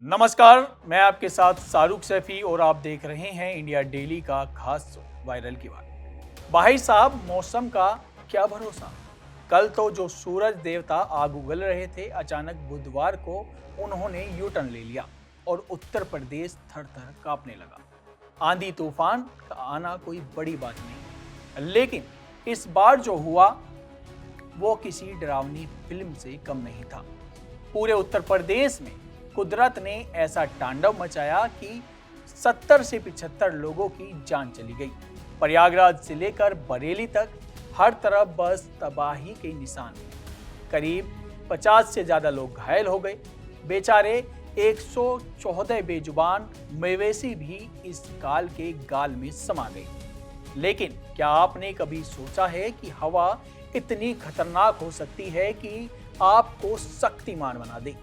नमस्कार, मैं आपके साथ शाहरुख सैफी और आप देख रहे हैं इंडिया डेली का खास शो वायरल की बात। भाई साहब, मौसम का क्या भरोसा। कल तो जो सूरज देवता आग उगल रहे थे, अचानक बुधवार को उन्होंने यू टर्न ले लिया और उत्तर प्रदेश थर थर कांपने लगा। आंधी तूफान का आना कोई बड़ी बात नहीं, लेकिन इस बार जो हुआ वो किसी डरावनी फिल्म से कम नहीं था। पूरे उत्तर प्रदेश में कुदरत ने ऐसा तांडव मचाया कि 70 से 75 लोगों की जान चली गई। प्रयागराज से लेकर बरेली तक हर तरफ बस तबाही के निशान। करीब 50 से ज्यादा लोग घायल हो गए। बेचारे 114 बेजुबान मवेशी भी इस काल के गाल में समा गए। लेकिन क्या आपने कभी सोचा है कि हवा इतनी खतरनाक हो सकती है कि आपको शक्तिमान बना दे?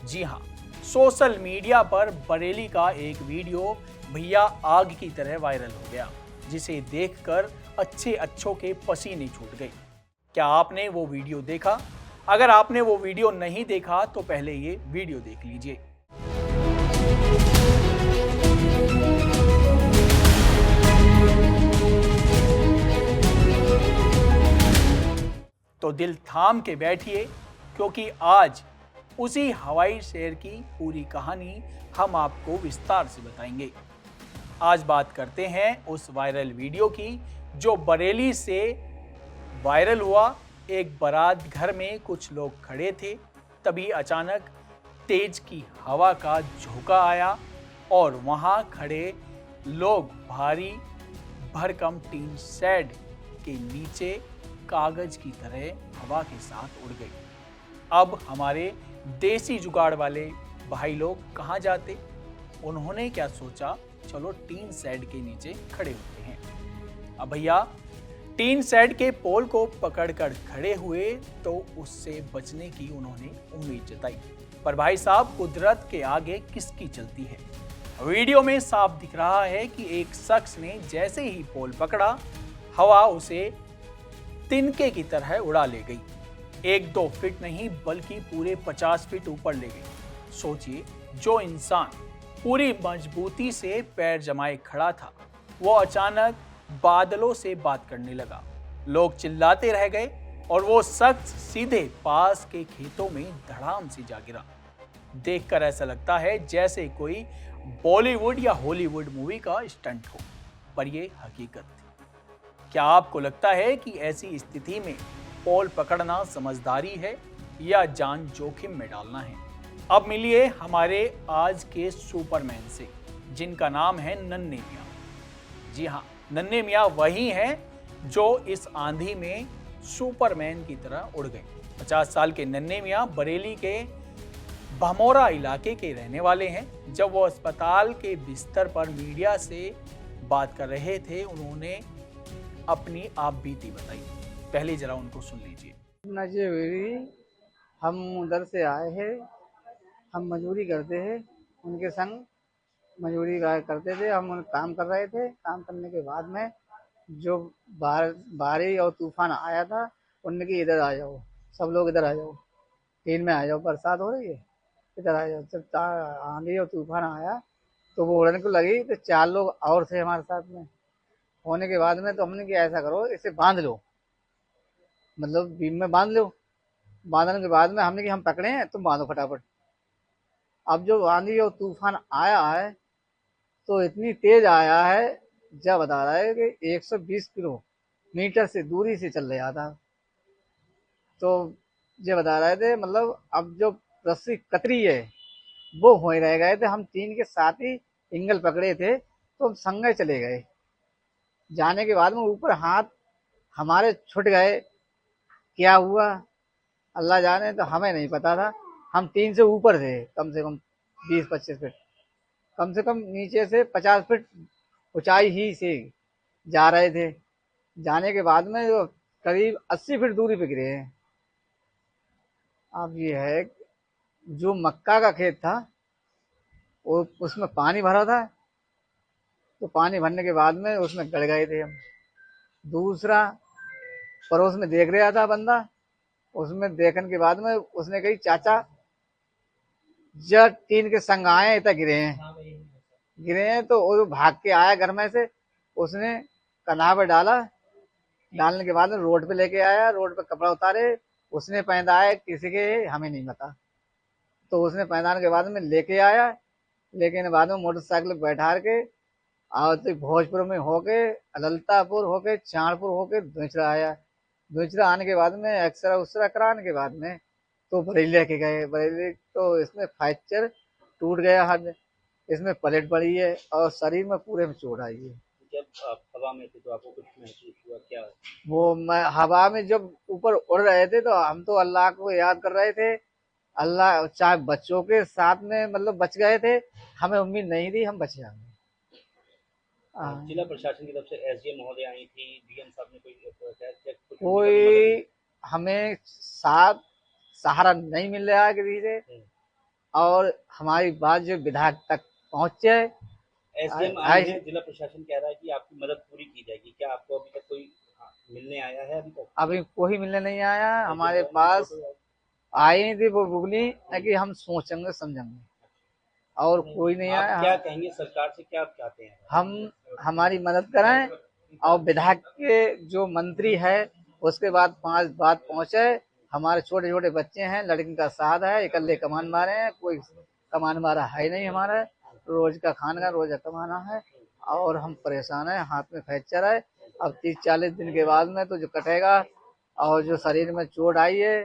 जी हाँ, सोशल मीडिया पर बरेली का एक वीडियो भैया आग की तरह वायरल हो गया, जिसे देखकर अच्छों के पसीने छूट गए। क्या आपने वो वीडियो देखा? अगर आपने वो वीडियो नहीं देखा तो पहले ये वीडियो देख लीजिए। तो दिल थाम के बैठिए, क्योंकि आज उसी हवाई शेर की पूरी कहानी हम आपको विस्तार से बताएंगे। आज बात करते हैं उस वायरल वीडियो की जो बरेली से वायरल हुआ। एक बारात घर में कुछ लोग खड़े थे, तभी अचानक तेज की हवा का झोंका आया और वहां खड़े लोग भारी भरकम टीन शेड के नीचे कागज की तरह हवा के साथ उड़ गई। अब हमारे देसी जुगाड़ वाले भाई लोग कहाँ जाते? उन्होंने क्या सोचा, चलो टीन शेड के नीचे खड़े होते हैं। अब भैया टीन शेड के पोल को पकड़कर खड़े हुए तो उससे बचने की उन्होंने उम्मीद जताई। पर भाई साहब, कुदरत के आगे किसकी चलती है? वीडियो में साफ दिख रहा है कि एक शख्स ने जैसे ही पोल पकड़ा, हवा उसे तिनके की तरह उड़ा ले गई। 1-2 फीट नहीं बल्कि पूरे 50 फीट ऊपर ले गई। सोचिए, जो इंसान पूरी मजबूती से पैर जमाए खड़ा था, वो अचानक बादलों से बात करने लगा। लोग चिल्लाते रह गए और वो शख्स सीधे पास के खेतों में धड़ाम से जा गिरा। देखकर ऐसा लगता है जैसे कोई बॉलीवुड या हॉलीवुड मूवी का स्टंट हो, पर ये हकीकत थी। क्या आपको लगता है कि ऐसी स्थिति में पोल पकड़ना समझदारी है या जान जोखिम में डालना है? अब मिलिए हमारे आज के सुपरमैन से, जिनका नाम है नन्हे मियां। जी हाँ, नन्हे मियां वही हैं जो इस आंधी में सुपरमैन की तरह उड़ गए। 50 साल के नन्हे मियां बरेली के भमोरा इलाके के रहने वाले हैं। जब वो अस्पताल के बिस्तर पर मीडिया से बात कर रहे थे, उन्होंने अपनी आप बीती बताई। पहले जरा उनको सुन लीजिए। नजीब, हम उधर से आए हैं। हम मजदूरी करते हैं, उनके संग मजदूरी करते थे। हम काम कर रहे थे। काम करने के बाद में जो बारिश और तूफान आया था, उनने की इधर आ जाओ, सब लोग इधर आ जाओ, टीन में आ जाओ, बरसात हो रही है, इधर आ जाओ। जब आंधी और तूफान आया तो वो उड़ने को लगी, तो 4 लोग और थे हमारे साथ में। होने के बाद में तो हमने कि ऐसा करो, इसे बांध लो, मतलब बीम में बांध लो। बांधने के बाद में हमने कि हम पकड़े हैं, तुम बांधो फटाफट। अब जो आंधी और तूफान आया है तो इतनी तेज आया है, जब बता रहा है कि 120 किलोमीटर से दूरी से चल रहा था। तो ये बता रहे थे, मतलब अब जो रस्सी कतरी है वो हो ही रह गए थे। हम 3 के साथ ही एंगल पकड़े थे, तो हम संगे चले गए। जाने के बाद में ऊपर हाथ हमारे छूट गए। क्या हुआ अल्लाह जाने, तो हमें नहीं पता था। हम 3 से ऊपर थे, कम से कम 20-25 फीट, कम से कम नीचे से 50 फीट ऊंचाई ही से जा रहे थे। जाने के बाद में जो करीब 80 फीट दूरी पे गिरे हैं। अब ये है, जो मक्का का खेत था वो उसमें पानी भरा था, तो पानी भरने के बाद में उसमें गड़ गए थे हम। दूसरा पड़ोस में देख रहा था बंदा, उसमें देखने के बाद में उसने कही, चाचा जब टीन के संग आए तक गिरे हैं तो वो भाग के आया घर में से, उसने कन्हा पे डाला, डालने के बाद में रोड पे लेके आया, रोड पे कपड़ा उतारे, उसने पहनाया किसी के हमें नहीं पता, तो उसने पहनाने के बाद में लेके आया, लेकिन बाद में मोटरसाइकिल बैठा के और तो भोजपुर में होके, ललतापुर होके, चाणपुर होके दुचरा आया। दुचरा आने के बाद में एक्सरा उसरा कराने के बाद में तो बरेली लेके गए। बरेली तो इसमें फ्रैक्चर टूट गया हड्ड, इसमें प्लेट पड़ी है और शरीर में पूरे में चोट आई है। जब आप हवा में थे तो आपको कुछ महसूस हुआ क्या? वो मैं हवा में जब ऊपर उड़ रहे थे तो हम तो अल्लाह को याद कर रहे थे। अल्लाह चाहे बच्चों के साथ में मतलब बच गए थे, हमें उम्मीद नहीं थी हम बच जाएंगे। जिला प्रशासन की तरफ से एसडीएम महोदय आई थी, डीएम साहब ने कोई हमें साथ सहारा नहीं मिल रहा है किसी से, और हमारी बात जो विधायक तक पहुंचे। एसडीएम आए हैं, जिला प्रशासन कह रहा है कि आपकी मदद पूरी की जाएगी, क्या आपको अभी तक कोई मिलने आया है? अभी तक अभी कोई मिलने नहीं आया हमारे पास। आई थी वो बुगली कि हम सोचेंगे समझेंगे, और कोई नहीं आया। क्या कहेंगे सरकार से, क्या आप चाहते हैं? हम हमारी मदद करें, और विधायक के जो मंत्री है उसके बाद 5 बात पहुंचे। हमारे छोटे छोटे बच्चे हैं, लड़की का साथ है, इकल्ले कमान मारे हैं, कोई कमान मारा है नहीं हमारा, रोज का खाना रोज का कमाना है, और हम परेशान हैं, हाथ में फ्रैक्चर है। अब 30-40 दिन के बाद में तो जो कटेगा, और जो शरीर में चोट आई है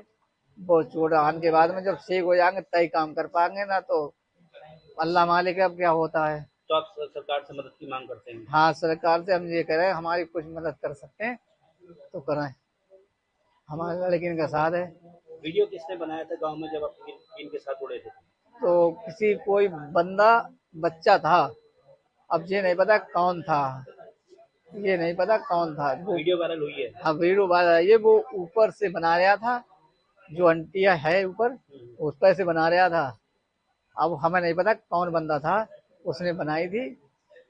वो चोट आने के बाद में जब ठीक हो जाएंगे तय काम कर पाएंगे, ना तो अल्लाह मालिक अब क्या होता है। तो आप सरकार से मदद की मांग करते हैं? हाँ, सरकार से हम ये करें, हमारी कुछ मदद कर सकते हैं तो करें, हमारे लड़की का साथ है। वीडियो किसने बनाया था गांव में जब आप इनके साथ उड़े थे? तो किसी कोई बंदा बच्चा था, अब ये नहीं पता कौन था, ये नहीं पता कौन था। वीडियो वायरल हुई है? हाँ, वीडियो वायरल, ये वो ऊपर से बना रहा था, जो अंटिया है ऊपर उस पर से बना रहा था। अब हमें नहीं पता कौन बंदा था, उसने बनाई थी।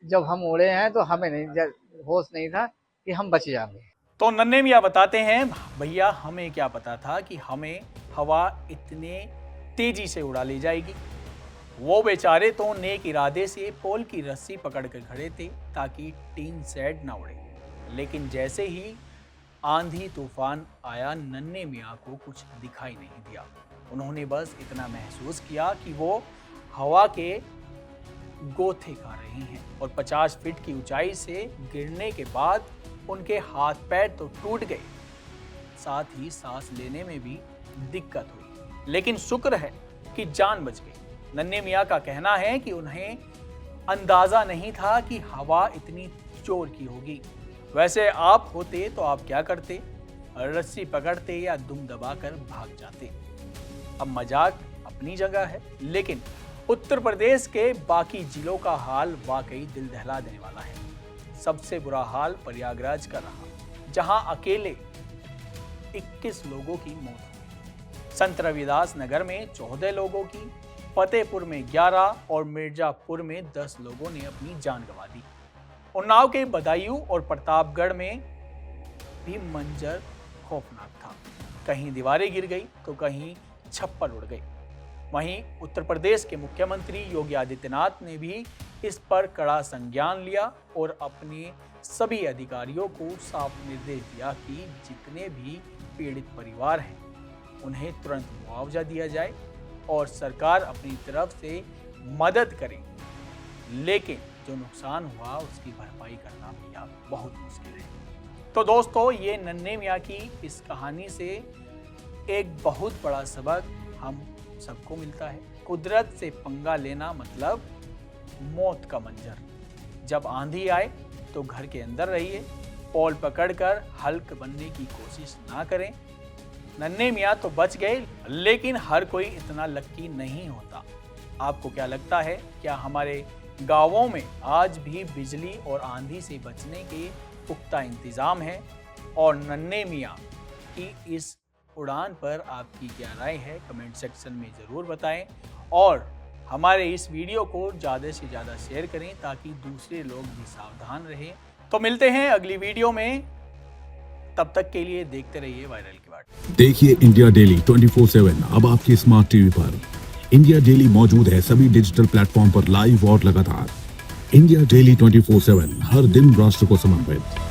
जब हम उड़े हैं तो हमें नहीं होश नहीं था कि हम बच जाएंगे। तो नन्हे मियाँ बताते हैं, भैया हमें क्या पता था कि हमें हवा इतने तेजी से उड़ा ले जाएगी। वो बेचारे तो नेक इरादे से पोल की रस्सी पकड़ कर खड़े थे ताकि टीन शेड ना उड़े, लेकिन जैसे ही आंधी तूफान आया, नन्हे मियाँ को कुछ दिखाई नहीं दिया। उन्होंने बस इतना महसूस किया कि वो हवा के गोथे खा रही हैं, और 50 फीट की ऊंचाई से गिरने के बाद उनके हाथ पैर तो टूट गए, साथ ही सांस लेने में भी दिक्कत हुई, लेकिन शुक्र है कि जान बच गई। नन्हे मियाँ का कहना है कि उन्हें अंदाजा नहीं था कि हवा इतनी जोर की होगी। वैसे आप होते तो आप क्या करते? रस्सी पकड़ते या दुम दबाकर भाग जाते? अब मजाक अपनी जगह है, लेकिन उत्तर प्रदेश के बाकी जिलों का हाल वाकई दिल दहला देने वाला है। सबसे बुरा हाल प्रयागराज का रहा, जहां अकेले 21 लोगों की मौत हुई। संत रविदास नगर में 14 लोगों की, फतेहपुर में 11 और मिर्जापुर में 10 लोगों ने अपनी जान गंवा दी। उन्नाव के बदायूं और प्रतापगढ़ में भी मंजर खौफनाक था। कहीं दीवारें गिर गई तो कहीं छप्पर उड़ गए। वहीं उत्तर प्रदेश के मुख्यमंत्री योगी आदित्यनाथ ने भी इस पर कड़ा संज्ञान लिया और अपने सभी अधिकारियों को साफ निर्देश दिया कि जितने भी पीड़ित परिवार हैं उन्हें तुरंत मुआवजा दिया जाए और सरकार अपनी तरफ से मदद करे, लेकिन जो नुकसान हुआ उसकी भरपाई करना भी अब बहुत मुश्किल है। तो दोस्तों, ये नन्हे मियाँ की इस कहानी से एक बहुत बड़ा सबक हम सबको मिलता है। कुदरत से पंगा लेना मतलब मौत का मंजर। जब आंधी आए तो घर के अंदर रहिए, पोल पकड़कर हल्क बनने की कोशिश ना करें। नन्हे मियाँ तो बच गए, लेकिन हर कोई इतना लक्की नहीं होता। आपको क्या लगता है, क्या हमारे गांवों में आज भी बिजली और आंधी से बचने के पुख्ता इंतजाम है? और नन्हे मियाँ की इस उड़ान पर आपकी क्या राय है, कमेंट सेक्शन में ज़रूर बताएं, और हमारे इस वीडियो को ज़्यादा से ज़्यादा शेयर करें ताकि दूसरे लोग भी सावधान रहें। तो मिलते हैं अगली वीडियो में, तब तक के लिए देखते रहिए वायरल की बात। देखिए इंडिया डेली 24/7 अब आपकी स्मार्ट टीवी पर। इंडिया डेली मौजूद है सभी डिजिटल प्लेटफॉर्म पर लाइव और लगातार। इंडिया डेली 24/7, हर दिन राष्ट्र को समर्पित।